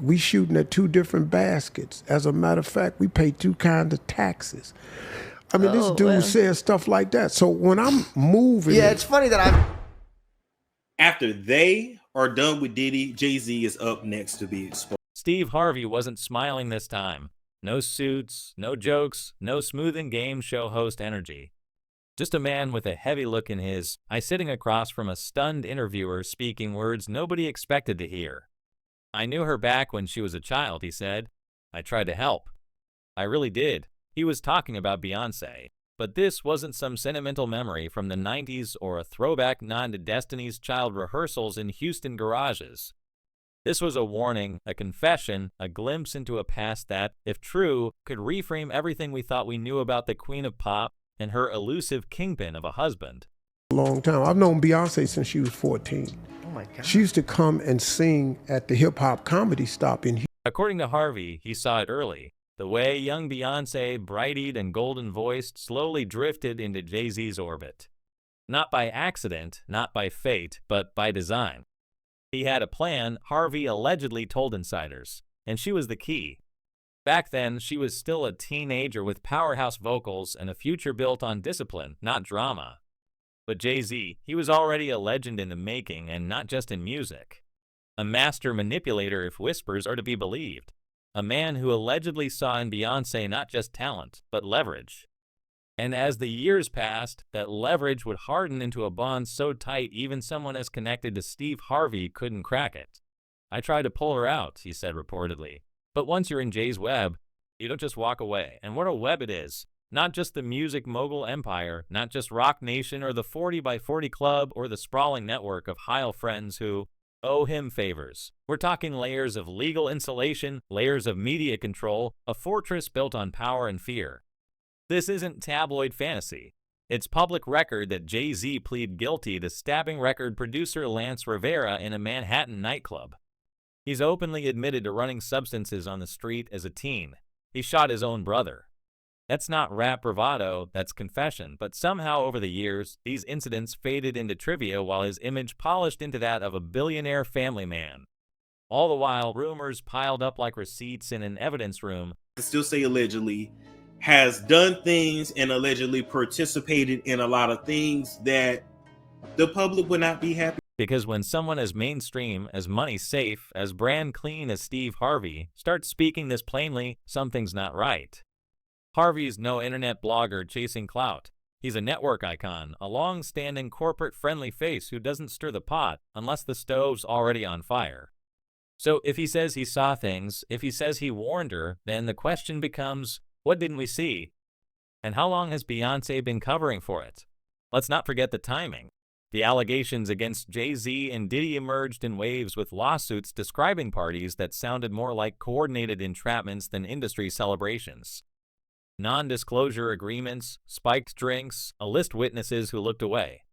we shooting at two different baskets. As a matter of fact, we pay two kinds of taxes. I mean, this dude says stuff like that. So when I'm moving... Yeah, it's funny that I'm... After they are done with Diddy, Jay-Z is up next to be exposed. Steve Harvey wasn't smiling this time. No suits, no jokes, no smoothing game show host energy. Just a man with a heavy look in his eye sitting across from a stunned interviewer speaking words nobody expected to hear. I knew her back when she was a child, he said. I tried to help. I really did. He was talking about Beyoncé. But this wasn't some sentimental memory from the 90s or a throwback nod to Destiny's Child rehearsals in Houston garages. This was a warning, a confession, a glimpse into a past that, if true, could reframe everything we thought we knew about the Queen of Pop and her elusive kingpin of a husband. A long time. I've known Beyoncé since she was 14. Oh my God. She used to come and sing at the hip-hop comedy stop in Houston. According to Harvey, he saw it early. The way young Beyoncé, bright-eyed and golden-voiced, slowly drifted into Jay-Z's orbit. Not by accident, not by fate, but by design. He had a plan, Harvey allegedly told insiders, and she was the key. Back then, she was still a teenager with powerhouse vocals and a future built on discipline, not drama. But Jay-Z, he was already a legend in the making and not just in music. A master manipulator if whispers are to be believed. A man who allegedly saw in Beyoncé not just talent, but leverage. And as the years passed, that leverage would harden into a bond so tight even someone as connected to Steve Harvey couldn't crack it. I tried to pull her out, he said reportedly. But once you're in Jay's web, you don't just walk away. And what a web it is. Not just the music mogul empire, not just Rock Nation or the 40 by 40 Club or the sprawling network of Heil friends who owe him favors. We're talking layers of legal insulation, layers of media control, a fortress built on power and fear. This isn't tabloid fantasy. It's public record that Jay-Z pleaded guilty to stabbing record producer Lance Rivera in a Manhattan nightclub. He's openly admitted to running substances on the street as a teen. He shot his own brother. That's not rap bravado, that's confession, but somehow over the years, these incidents faded into trivia while his image polished into that of a billionaire family man. All the while, rumors piled up like receipts in an evidence room. I still say allegedly, has done things and allegedly participated in a lot of things that the public would not be happy. Because when someone as mainstream, as money safe, as brand clean as Steve Harvey starts speaking this plainly, something's not right. Harvey's no internet blogger chasing clout. He's a network icon, a long-standing corporate-friendly face who doesn't stir the pot unless the stove's already on fire. So if he says he saw things, if he says he warned her, then the question becomes, what didn't we see? And how long has Beyoncé been covering for it? Let's not forget the timing. The allegations against Jay-Z and Diddy emerged in waves with lawsuits describing parties that sounded more like coordinated entrapments than industry celebrations. Non-disclosure agreements, spiked drinks, a list witnesses who looked away.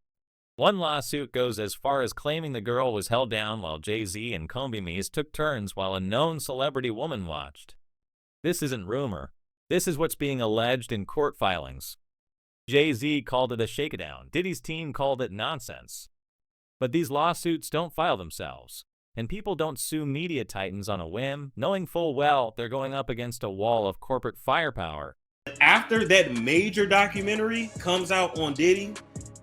One lawsuit goes as far as claiming the girl was held down while Jay-Z and Combimies took turns while a known celebrity woman watched. This isn't rumor. This is what's being alleged in court filings. Jay-Z called it a shakedown. Diddy's team called it nonsense. But these lawsuits don't file themselves. And people don't sue media titans on a whim, knowing full well they're going up against a wall of corporate firepower. After that major documentary comes out on Diddy,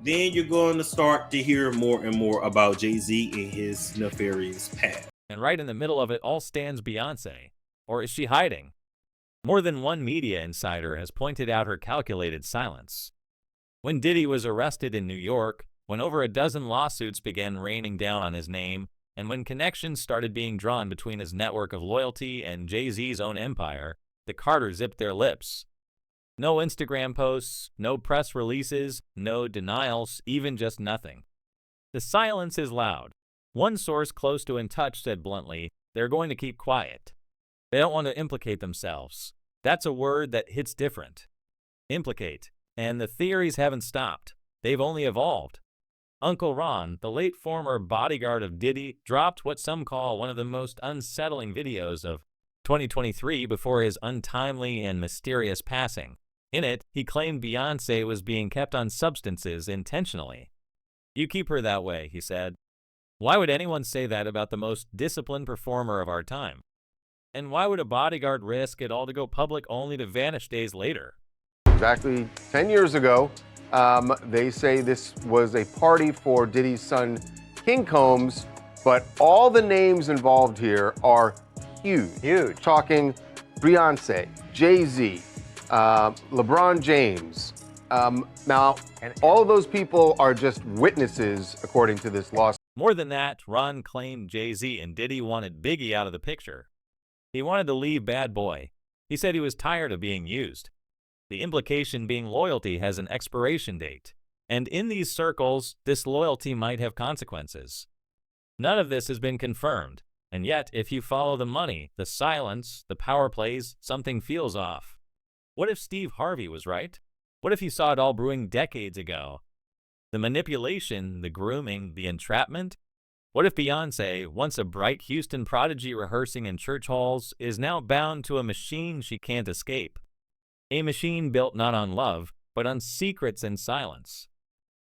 then you're going to start to hear more and more about Jay-Z and his nefarious past. And right in the middle of it all stands Beyoncé. Or is she hiding? More than one media insider has pointed out her calculated silence. When Diddy was arrested in New York, when over a dozen lawsuits began raining down on his name, and when connections started being drawn between his network of loyalty and Jay-Z's own empire, the Carters zipped their lips. No Instagram posts, no press releases, no denials, even just nothing. The silence is loud. One source close to In Touch said bluntly, they're going to keep quiet. They don't want to implicate themselves. That's a word that hits different. Implicate. And the theories haven't stopped. They've only evolved. Uncle Ron, the late former bodyguard of Diddy, dropped what some call one of the most unsettling videos of 2023 before his untimely and mysterious passing. In it, he claimed Beyoncé was being kept on substances intentionally. You keep her that way, he said. Why would anyone say that about the most disciplined performer of our time? And why would a bodyguard risk it all to go public only to vanish days later? Exactly 10 years ago, they say this was a party for Diddy's son, King Combs, but all the names involved here are huge. Huge. Talking Beyoncé, Jay-Z, LeBron James. Now, all of those people are just witnesses, according to this lawsuit. More than that, Ron claimed Jay-Z and Diddy wanted Biggie out of the picture. He wanted to leave Bad Boy. He said he was tired of being used. The implication being loyalty has an expiration date, and in these circles, disloyalty might have consequences. None of this has been confirmed, and yet, if you follow the money, the silence, the power plays, something feels off. What if Steve Harvey was right? What if he saw it all brewing decades ago? The manipulation, the grooming, the entrapment? What if Beyoncé, once a bright Houston prodigy rehearsing in church halls, is now bound to a machine she can't escape? A machine built not on love, but on secrets and silence.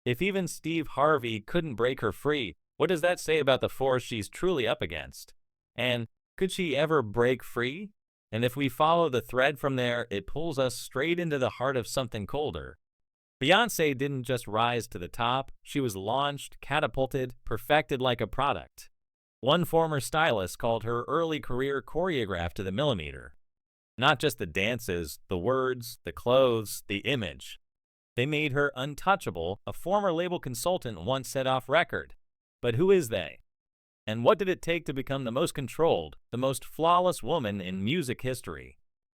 If even Steve Harvey couldn't break her free, what does that say about the force she's truly up against? And could she ever break free? And if we follow the thread from there, it pulls us straight into the heart of something colder. Beyoncé didn't just rise to the top, she was launched, catapulted, perfected like a product. One former stylist called her early career choreographed to the millimeter. Not just the dances, the words, the clothes, the image. They made her untouchable, a former label consultant once said off record. But who is they? And what did it take to become the most controlled, the most flawless woman in music history?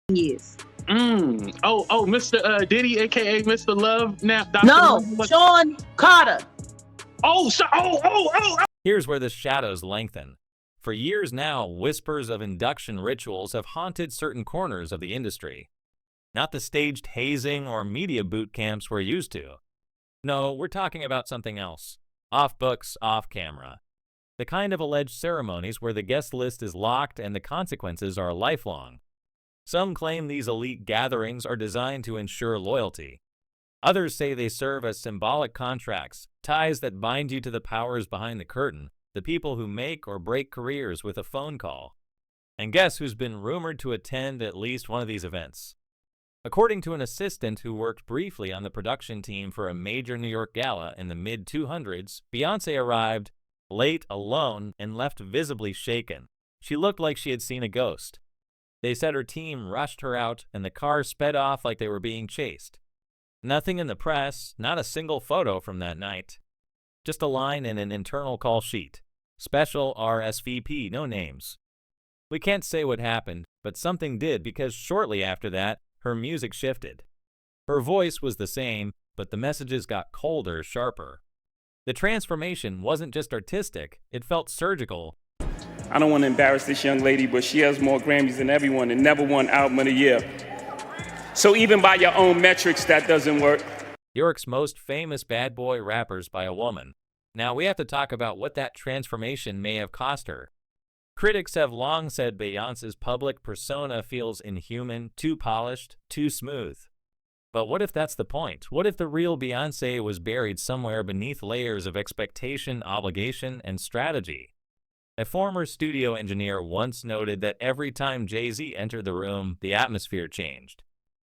Yes. Oh, Mr. Diddy, aka Mr. Love. Now, Dr. No, Love. Sean Carter. Here's where the shadows lengthen. For years now, whispers of induction rituals have haunted certain corners of the industry. Not the staged hazing or media boot camps we're used to. No, we're talking about something else. Off books, off camera. The kind of alleged ceremonies where the guest list is locked and the consequences are lifelong. Some claim these elite gatherings are designed to ensure loyalty. Others say they serve as symbolic contracts, ties that bind you to the powers behind the curtain, the people who make or break careers with a phone call. And guess who's been rumored to attend at least one of these events? According to an assistant who worked briefly on the production team for a major New York gala in the mid-200s, Beyoncé arrived late, alone, and left visibly shaken. She looked like she had seen a ghost. They said her team rushed her out, and the car sped off like they were being chased. Nothing in the press, not a single photo from that night. Just a line in an internal call sheet. Special RSVP, no names. We can't say what happened, but something did because shortly after that, her music shifted. Her voice was the same, but the messages got colder, sharper. The transformation wasn't just artistic, it felt surgical. I don't want to embarrass this young lady, but she has more Grammys than everyone and never won Album of the Year. So even by your own metrics, that doesn't work. York's most famous bad boy rappers by a woman. Now we have to talk about what that transformation may have cost her. Critics have long said Beyoncé's public persona feels inhuman, too polished, too smooth. But what if that's the point? What if the real Beyoncé was buried somewhere beneath layers of expectation, obligation, and strategy? A former studio engineer once noted that every time Jay-Z entered the room, the atmosphere changed.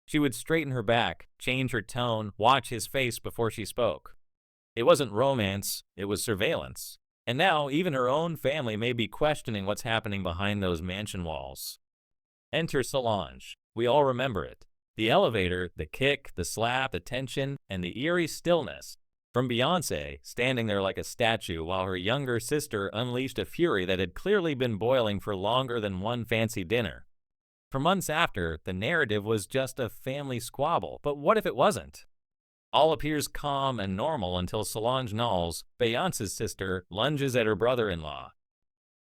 She would straighten her back, change her tone, watch his face before she spoke. It wasn't romance, it was surveillance. And now, even her own family may be questioning what's happening behind those mansion walls. Enter Solange. We all remember it. The elevator, the kick, the slap, the tension, and the eerie stillness. From Beyoncé, standing there like a statue while her younger sister unleashed a fury that had clearly been boiling for longer than one fancy dinner. For months after, the narrative was just a family squabble, but what if it wasn't? All appears calm and normal until Solange Knowles, Beyoncé's sister, lunges at her brother-in-law.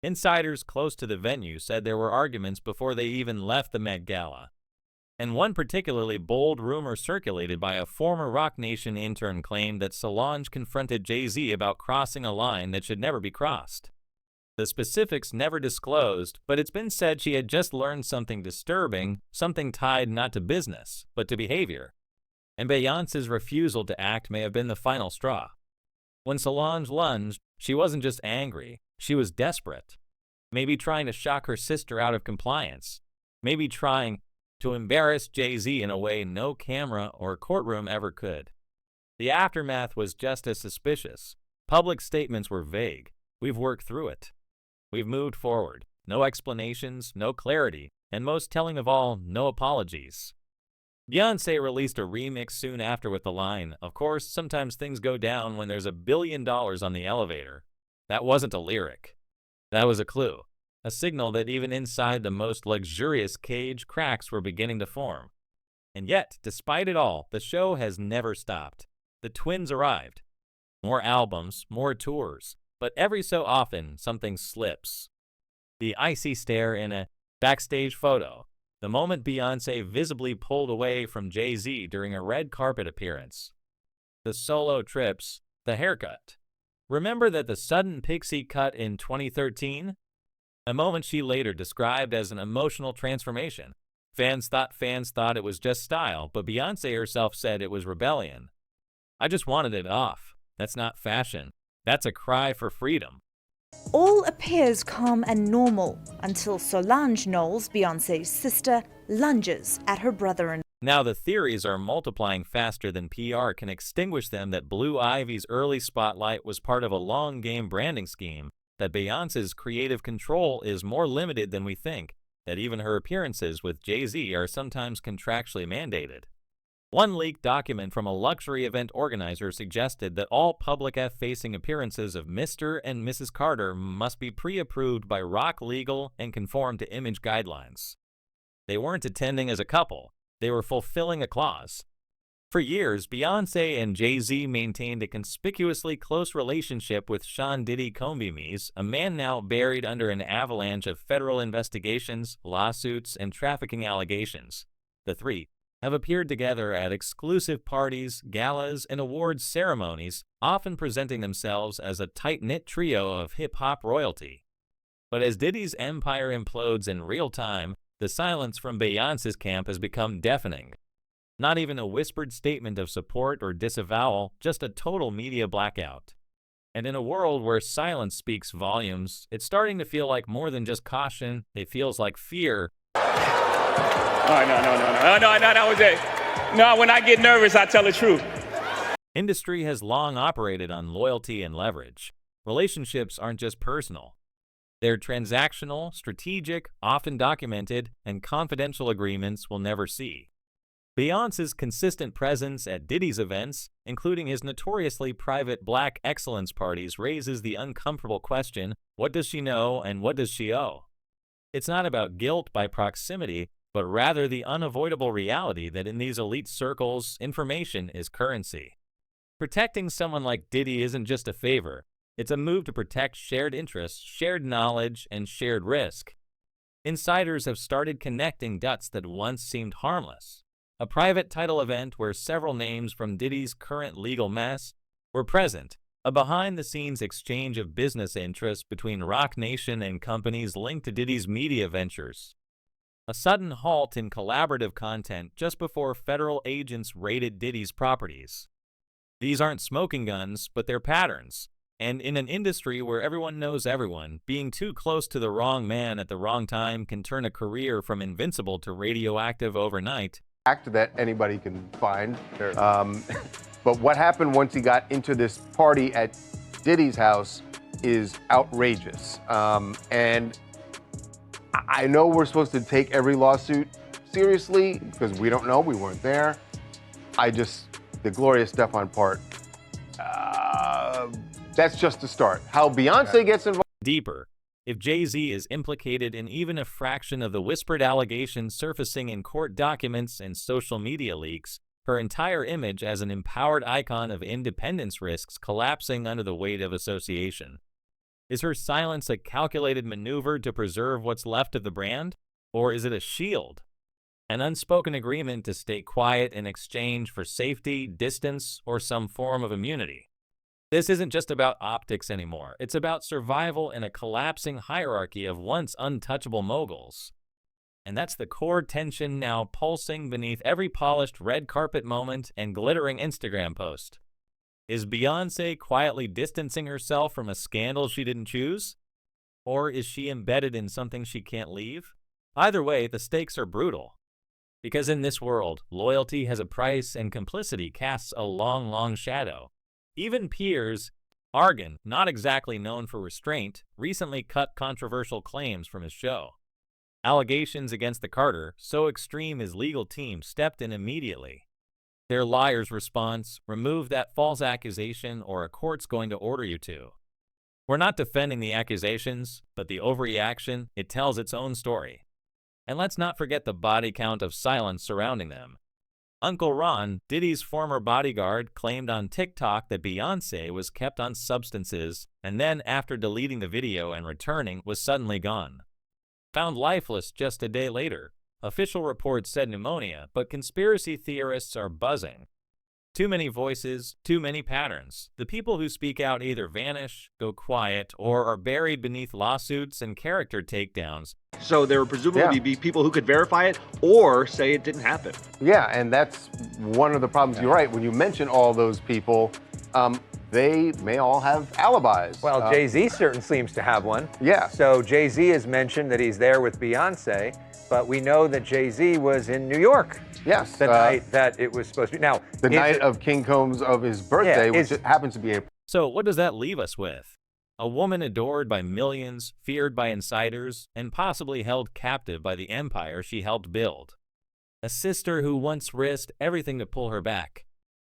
Insiders close to the venue said there were arguments before they even left the Met Gala. And one particularly bold rumor circulated by a former Roc Nation intern claimed that Solange confronted Jay-Z about crossing a line that should never be crossed. The specifics never disclosed, but it's been said she had just learned something disturbing, something tied not to business, but to behavior. And Beyoncé's refusal to act may have been the final straw. When Solange lunged, she wasn't just angry, she was desperate. Maybe trying to shock her sister out of compliance. Maybe trying to embarrass Jay-Z in a way no camera or courtroom ever could. The aftermath was just as suspicious. Public statements were vague. We've worked through it. We've moved forward. No explanations, no clarity, and most telling of all, no apologies. Beyoncé released a remix soon after with the line, "Of course, sometimes things go down when there's $1 billion on the elevator." That wasn't a lyric. That was a clue. A signal that even inside the most luxurious cage, cracks were beginning to form. And yet, despite it all, the show has never stopped. The twins arrived. More albums, more tours, but every so often, something slips. The icy stare in a backstage photo. The moment Beyoncé visibly pulled away from Jay-Z during a red carpet appearance. The solo trips, the haircut. Remember that the sudden pixie cut in 2013? A moment she later described as an emotional transformation. Fans thought it was just style, but Beyoncé herself said it was rebellion. "I just wanted it off. That's not fashion. That's a cry for freedom." All appears calm and normal until Solange Knowles, Beyoncé's sister, lunges at her brother. Now the theories are multiplying faster than PR can extinguish them that Blue Ivy's early spotlight was part of a long-game branding scheme, that Beyoncé's creative control is more limited than we think, that even her appearances with Jay-Z are sometimes contractually mandated. One leaked document from a luxury event organizer suggested that all public F-facing appearances of Mr. and Mrs. Carter must be pre-approved by Rock Legal and conform to image guidelines. They weren't attending as a couple, they were fulfilling a clause. For years, Beyoncé and Jay-Z maintained a conspicuously close relationship with Sean Diddy Combs, a man now buried under an avalanche of federal investigations, lawsuits, and trafficking allegations. The three have appeared together at exclusive parties, galas, and awards ceremonies, often presenting themselves as a tight-knit trio of hip-hop royalty. But as Diddy's empire implodes in real time, the silence from Beyoncé's camp has become deafening. Not even a whispered statement of support or disavowal, just a total media blackout. And in a world where silence speaks volumes, it's starting to feel like more than just caution, it feels like fear. Oh, no, that was it. No, when I get nervous, I tell the truth. Industry has long operated on loyalty and leverage. Relationships aren't just personal. They're transactional, strategic, often documented, and confidential agreements we'll never see. Beyoncé's consistent presence at Diddy's events, including his notoriously private Black Excellence parties, raises the uncomfortable question, what does she know and what does she owe? It's not about guilt by proximity, but rather the unavoidable reality that in these elite circles, information is currency. Protecting someone like Diddy isn't just a favor. It's a move to protect shared interests, shared knowledge, and shared risk. Insiders have started connecting dots that once seemed harmless. A private title event where several names from Diddy's current legal mess were present. A behind-the-scenes exchange of business interests between Roc Nation and companies linked to Diddy's media ventures. A sudden halt in collaborative content just before federal agents raided Diddy's properties. These aren't smoking guns, but they're patterns. And in an industry where everyone knows everyone, being too close to the wrong man at the wrong time can turn a career from invincible to radioactive overnight. That anybody can find. But what happened once he got into this party at Diddy's house is outrageous. And I know we're supposed to take every lawsuit seriously because we don't know, we weren't there. The Gloria Estefan part, that's just the start. How Beyoncé gets involved. Deeper. If Jay-Z is implicated in even a fraction of the whispered allegations surfacing in court documents and social media leaks, her entire image as an empowered icon of independence risks collapsing under the weight of association. Is her silence a calculated maneuver to preserve what's left of the brand? Or is it a shield? An unspoken agreement to stay quiet in exchange for safety, distance, or some form of immunity? This isn't just about optics anymore. It's about survival in a collapsing hierarchy of once untouchable moguls. And that's the core tension now pulsing beneath every polished red carpet moment and glittering Instagram post. Is Beyoncé quietly distancing herself from a scandal she didn't choose? Or is she embedded in something she can't leave? Either way, the stakes are brutal. Because in this world, loyalty has a price and complicity casts a long, long shadow. Even Piers Morgan, not exactly known for restraint, recently cut controversial claims from his show. Allegations against the Carter, so extreme his legal team stepped in immediately. Their lawyer's response, remove that false accusation or a court's going to order you to. We're not defending the accusations, but the overreaction, it tells its own story. And let's not forget the body count of silence surrounding them. Uncle Ron, Diddy's former bodyguard, claimed on TikTok that Beyoncé was kept on substances and then, after deleting the video and returning, was suddenly gone. Found lifeless just a day later. Official reports said pneumonia, but conspiracy theorists are buzzing. Too many voices, too many patterns. The people who speak out either vanish, go quiet, or are buried beneath lawsuits and character takedowns. So there would presumably be people who could verify it or say it didn't happen. Yeah, and that's one of the problems. You're right. When you mention all those people, they may all have alibis. Well, Jay-Z certainly seems to have one. Yeah. So Jay-Z has mentioned that he's there with Beyoncé, but we know that Jay-Z was in New York. Yes. The night that it was supposed to be. Now, the night of King Combs of his birthday, which happens to be April. So what does that leave us with? A woman adored by millions, feared by insiders, and possibly held captive by the empire she helped build. A sister who once risked everything to pull her back.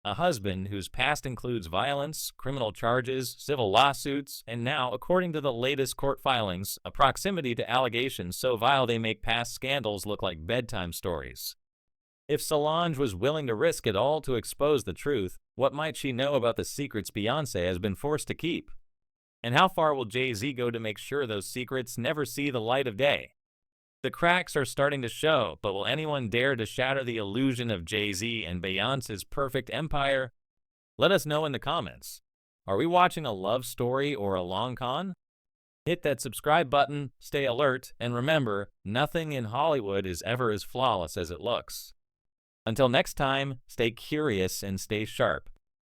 A husband whose past includes violence, criminal charges, civil lawsuits, and now, according to the latest court filings, a proximity to allegations so vile they make past scandals look like bedtime stories. If Solange was willing to risk it all to expose the truth, what might she know about the secrets Beyoncé has been forced to keep? And how far will Jay-Z go to make sure those secrets never see the light of day? The cracks are starting to show, but will anyone dare to shatter the illusion of Jay-Z and Beyoncé's perfect empire? Let us know in the comments. Are we watching a love story or a long con? Hit that subscribe button, stay alert, and remember, nothing in Hollywood is ever as flawless as it looks. Until next time, stay curious and stay sharp.